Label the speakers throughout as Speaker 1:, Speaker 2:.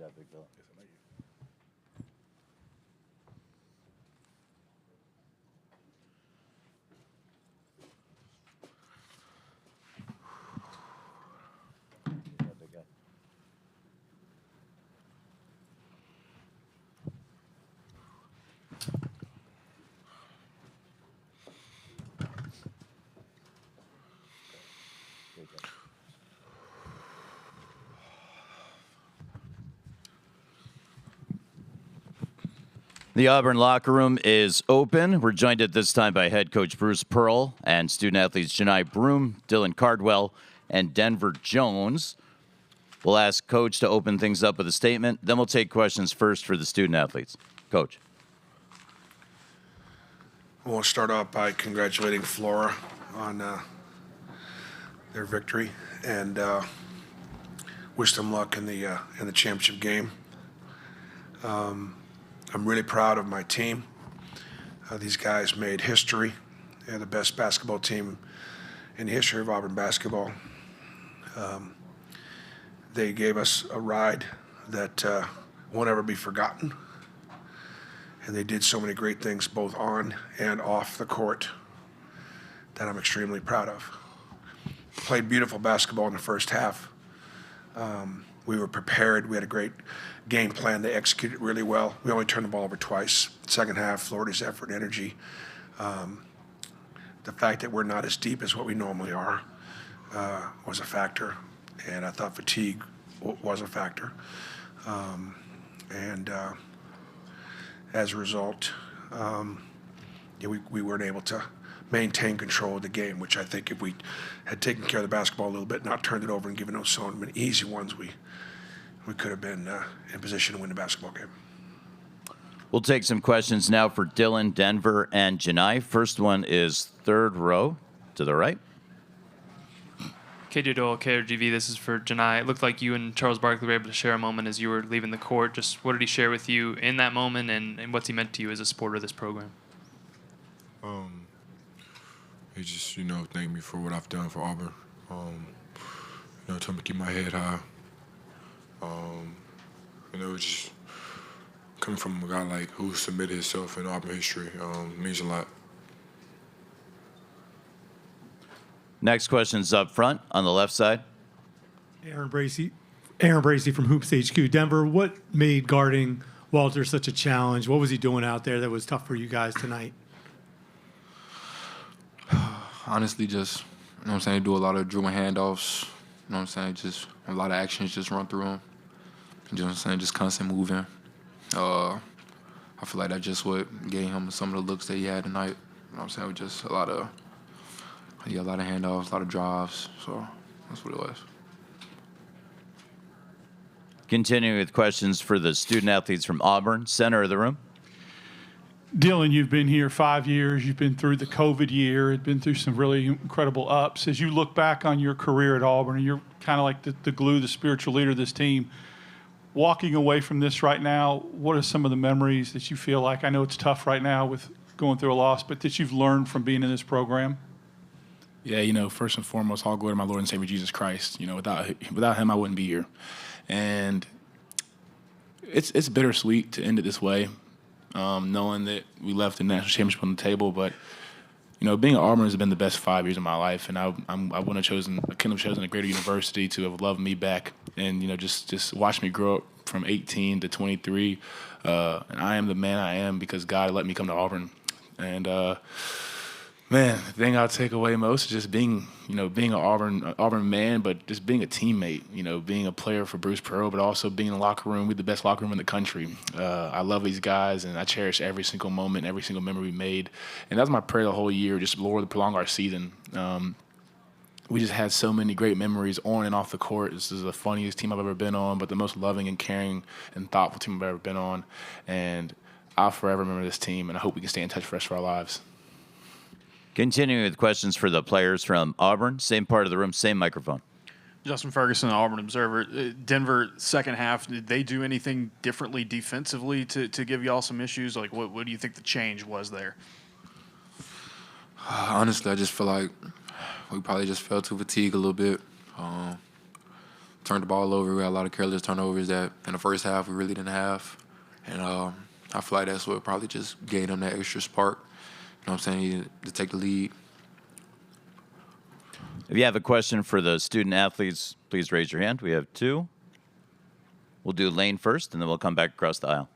Speaker 1: job, big fella.
Speaker 2: Yes, thank you.
Speaker 1: Good job, big guy. Great job. The Auburn locker room is open. We're joined at this time by head coach Bruce Pearl and student athletes Janai Broom, Dylan Cardwell, and Denver Jones. We'll ask Coach to open things up with a statement. Then we'll take questions first for the student athletes. Coach.
Speaker 2: I want to start off by congratulating Flora on their victory and wish them luck in the championship game. I'm really proud of my team. These guys made history. They're the best basketball team in the history of Auburn basketball. They gave us a ride that won't ever be forgotten. And they did so many great things both on and off the court that I'm extremely proud of. Played beautiful basketball in the first half. We were prepared. We had a great game plan. They executed really well. We only turned the ball over twice. Second half, Florida's effort and energy. The fact that we're not as deep as what we normally are was a factor. And I thought fatigue was a factor. As a result, we weren't able to maintain control of the game, which I think if we had taken care of the basketball a little bit, not turned it over and given those so many easy ones, we could have been in position to win the basketball game.
Speaker 1: We'll take some questions now for Dylan, Denver, and Janai. First one is third row to the right.
Speaker 3: KJ Doyle, KRGV, this is for Janai. It looked like you and Charles Barkley were able to share a moment as you were leaving the court. Just what did he share with you in that moment, and what's he meant to you as a supporter of this program?
Speaker 4: He just, thanked me for what I've done for Auburn. Told me to keep my head high. Just coming from a guy like who submitted himself in Auburn history means a lot.
Speaker 1: Next question's up front on the left side.
Speaker 5: Aaron Bracey from Hoops HQ. Denver, what made guarding Walter such a challenge? What was he doing out there that was tough for you guys tonight?
Speaker 4: Honestly, just, do a lot of dribbling handoffs. Just a lot of actions just run through him. Just constant moving. I feel like that's just what gave him some of the looks that he had tonight. Just a lot of handoffs, a lot of drives. So that's what it was.
Speaker 1: Continuing with questions for the student athletes from Auburn, center of the room.
Speaker 6: Dylan, you've been here 5 years. You've been through the COVID year. You've been through some really incredible ups. As you look back on your career at Auburn, and you're kind of like the glue, the spiritual leader of this team, walking away from this right now, what are some of the memories that you feel like, I know it's tough right now with going through a loss, but that you've learned from being in this program?
Speaker 7: Yeah, first and foremost, all glory to my Lord and Savior Jesus Christ. Without him, I wouldn't be here. And it's bittersweet to end it this way, knowing that we left the national championship on the table. But, being at Auburn has been the best 5 years of my life, and I couldn't have chosen a greater university to have loved me back and, just watch me grow up from 18 to 23. And I am the man I am because God let me come to Auburn. And, man, the thing I'll take away most is just being an Auburn man, but just being a teammate, being a player for Bruce Pearl, but also being in the locker room. We're the best locker room in the country. I love these guys, and I cherish every single moment, every single memory we made. And that's my prayer the whole year, just Lord, to prolong our season. We just had so many great memories on and off the court. This is the funniest team I've ever been on, but the most loving and caring and thoughtful team I've ever been on. And I'll forever remember this team, and I hope we can stay in touch for the rest of our lives.
Speaker 1: Continuing with questions for the players from Auburn, same part of the room, same microphone.
Speaker 8: Justin Ferguson, Auburn Observer. Denver, second half, did they do anything differently defensively to give y'all some issues? Like, what do you think the change was there?
Speaker 4: Honestly, I just feel like we probably just fell to fatigue a little bit. turned the ball over. We had a lot of careless turnovers that in the first half we really didn't have. And I feel like that's what probably just gave them that extra spark. You know what I'm saying? To take the lead.
Speaker 1: If you have a question for the student athletes, please raise your hand. We have 2. We'll do Lane first, and then we'll come back across the aisle.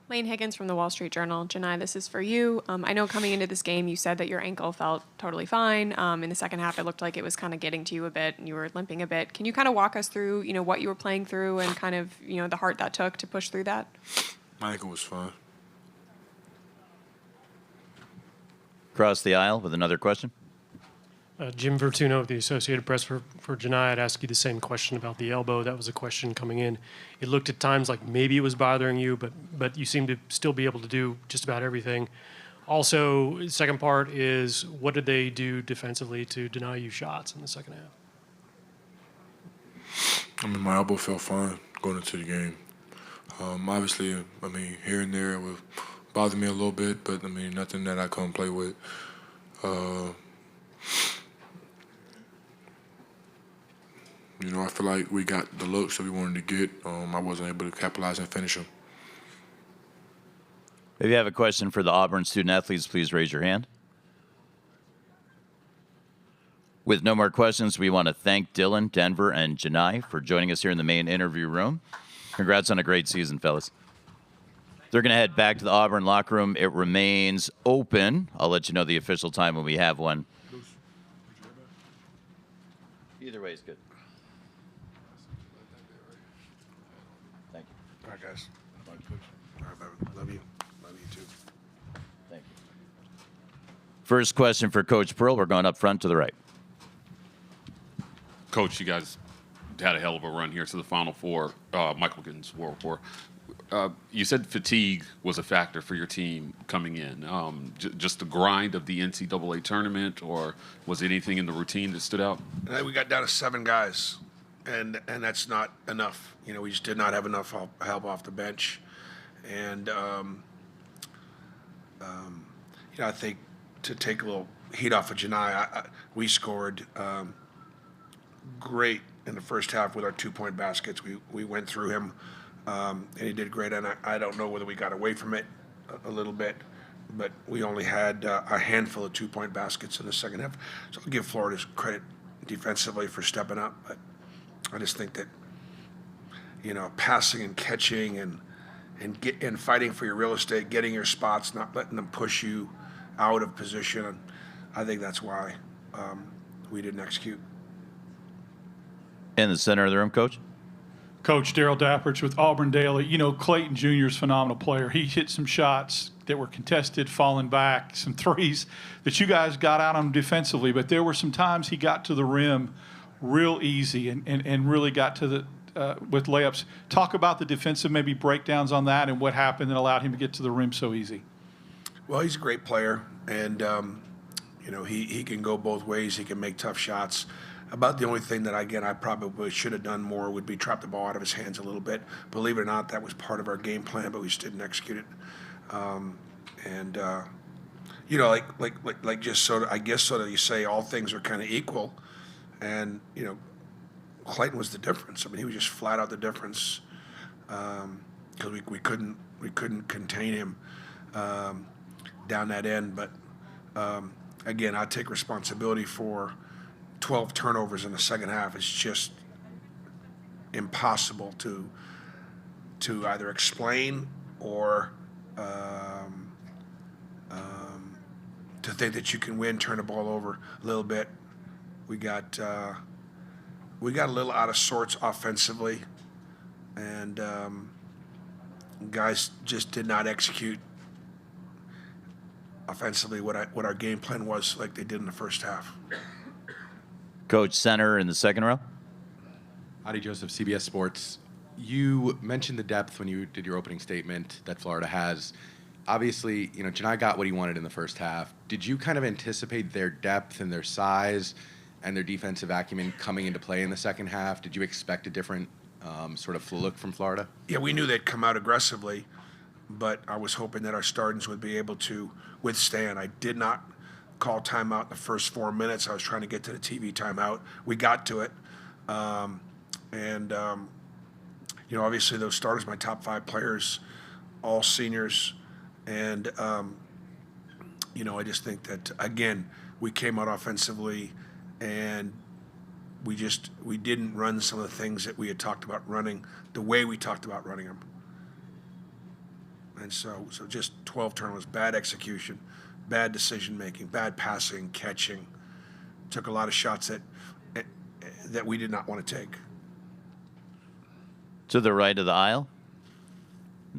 Speaker 9: Lane Higgins from the Wall Street Journal. Janai, this is for you. I know coming into this game, you said that your ankle felt totally fine. In the second half, it looked like it was kind of getting to you a bit, and you were limping a bit. Can you kind of walk us through, what you were playing through and kind of, the heart that took to push through that?
Speaker 2: My ankle was fine.
Speaker 1: Across the aisle with another question.
Speaker 10: Jim Vertuno of the Associated Press for Janai. I'd ask you the same question about the elbow. That was a question coming in. It looked at times like maybe it was bothering you, but you seem to still be able to do just about everything. Also, second part is, what did they do defensively to deny you shots in the second half?
Speaker 2: My elbow felt fine going into the game. Obviously, here and there it would bother me a little bit, but nothing that I couldn't play with. I feel like we got the looks that we wanted to get. I wasn't able to capitalize and finish them.
Speaker 1: If you have a question for the Auburn student athletes, please raise your hand. With no more questions, we want to thank Dylan, Denver, and Janai for joining us here in the main interview room. Congrats on a great season, fellas. They're going to head back to the Auburn locker room. It remains open. I'll let you know the official time when we have one. Either way is good. Thank you.
Speaker 2: All right, guys. All right, love you. Love you too.
Speaker 1: Thank you. First question for Coach Pearl. We're going up front to the right.
Speaker 11: Coach, you guys had a hell of a run here to the Final Four. Michael Gittins, World Four. You said fatigue was a factor for your team coming in. Just the grind of the NCAA tournament, or was it anything in the routine that stood out?
Speaker 2: We got down to 7 guys, and that's not enough. We just did not have enough help off the bench. And, I think to take a little heat off of Janai, we scored great in the first half with our 2-point baskets. We went through him. And he did great, and I don't know whether we got away from it a little bit, but we only had a handful of 2-point baskets in the second half. So I'll give Florida credit defensively for stepping up, but I just think that, passing and catching and fighting for your real estate, getting your spots, not letting them push you out of position, and I think that's why we didn't execute.
Speaker 1: In the center of the room, Coach.
Speaker 6: Coach Daryl Dapprich with Auburn Daily. Clayton Jr. is a phenomenal player. He hit some shots that were contested, falling back, some threes that you guys got out on him defensively, but there were some times he got to the rim real easy and really got to the with layups. Talk about the defensive maybe breakdowns on that and what happened that allowed him to get to the rim so easy.
Speaker 2: Well, he's a great player, and he can go both ways. He can make tough shots. About the only thing that, again, I probably should have done more would be trap the ball out of his hands a little bit. Believe it or not, that was part of our game plan, but we just didn't execute it. Like just sort of, I guess sort of you say all things are kind of equal, and Clayton was the difference. He was just flat out the difference because we couldn't contain him down that end. But again, I take responsibility for 12 turnovers in the second half. It's just impossible to either explain or to think that you can win, turn the ball over a little bit. We got a little out of sorts offensively, and guys just did not execute offensively what our game plan was like they did in the first half.
Speaker 1: Coach, center in the second row.
Speaker 12: Adi Joseph, CBS Sports. You mentioned the depth when you did your opening statement that Florida has. Obviously, Janai got what he wanted in the first half. Did you kind of anticipate their depth and their size and their defensive acumen coming into play in the second half? Did you expect a different sort of look from Florida?
Speaker 2: Yeah, we knew they'd come out aggressively, but I was hoping that our starters would be able to withstand. I did not call timeout in the first 4 minutes. I was trying to get to the TV timeout. We got to it. Obviously those starters, my top 5 players, all seniors, and I just think that again we came out offensively, and we didn't run some of the things that we had talked about running the way we talked about running them. And so just 12 turnovers, bad execution, bad decision making, bad passing, catching. Took a lot of shots that we did not want to take.
Speaker 1: To the right of the aisle,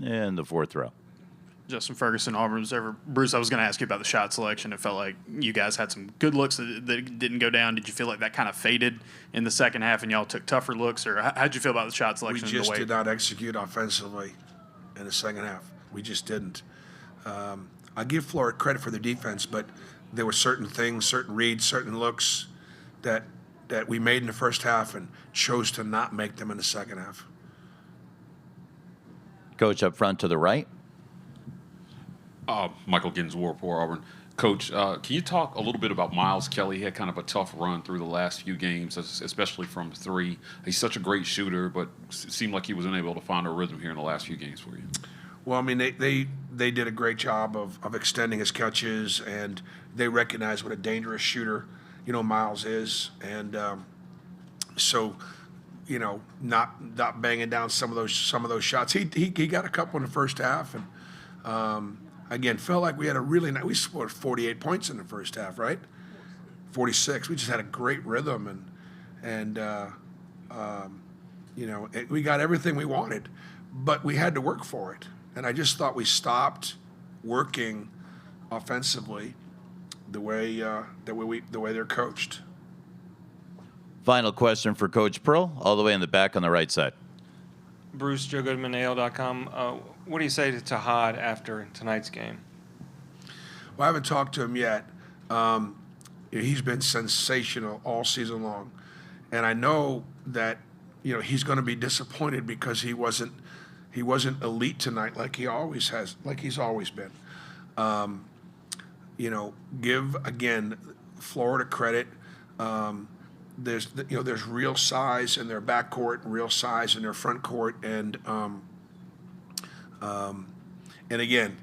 Speaker 1: in the 4th row.
Speaker 8: Justin Ferguson, Auburn Observer. Bruce, I was going to ask you about the shot selection. It felt like you guys had some good looks that didn't go down. Did you feel like that kind of faded in the second half and y'all took tougher looks? Or how'd you feel about the shot selection?
Speaker 2: We just did not execute offensively in the second half. We just didn't. I give Florida credit for their defense, but there were certain things, certain reads, certain looks that we made in the first half and chose to not make them in the second half.
Speaker 1: Coach up front to the right.
Speaker 11: Michael Giddens, War Auburn. Coach, can you talk a little bit about Miles Kelly? He had kind of a tough run through the last few games, especially from 3. He's such a great shooter, but it seemed like he was unable to find a rhythm here in the last few games for you.
Speaker 2: Well, I mean, they did a great job of extending his catches, and they recognize what a dangerous shooter, Miles is, and not banging down some of those shots. He got a couple in the first half, and again, felt like we had a really nice. We scored 48 points in the first half, right? 46. We just had a great rhythm, and we got everything we wanted, but we had to work for it. And I just thought we stopped working offensively the way they're coached.
Speaker 1: Final question for Coach Pearl, all the way in the back on the right side.
Speaker 13: Bruce, JoeGoodmanAL.com. What do you say to Tahad after tonight's game?
Speaker 2: Well, I haven't talked to him yet. He's been sensational all season long, and I know that he's going to be disappointed because he wasn't elite tonight like he's always been. Give again Florida credit. There's real size in their backcourt, real size in their front court, and again,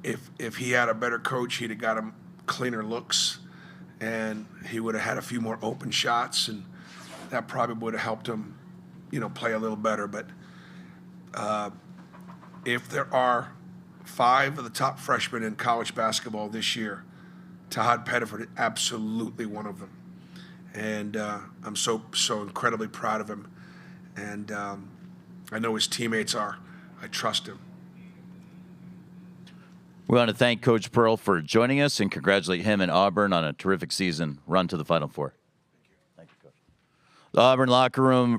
Speaker 2: if he had a better coach, he'd have got him cleaner looks, and he would have had a few more open shots, and that probably would have helped him, play a little better. But if there are 5 of the top freshmen in college basketball this year, Tahad Pettiford is absolutely one of them. And I'm so incredibly proud of him. And I know his teammates are. I trust him.
Speaker 1: We want to thank Coach Pearl for joining us and congratulate him and Auburn on a terrific season run to the Final Four. Thank you, Coach. The Auburn locker room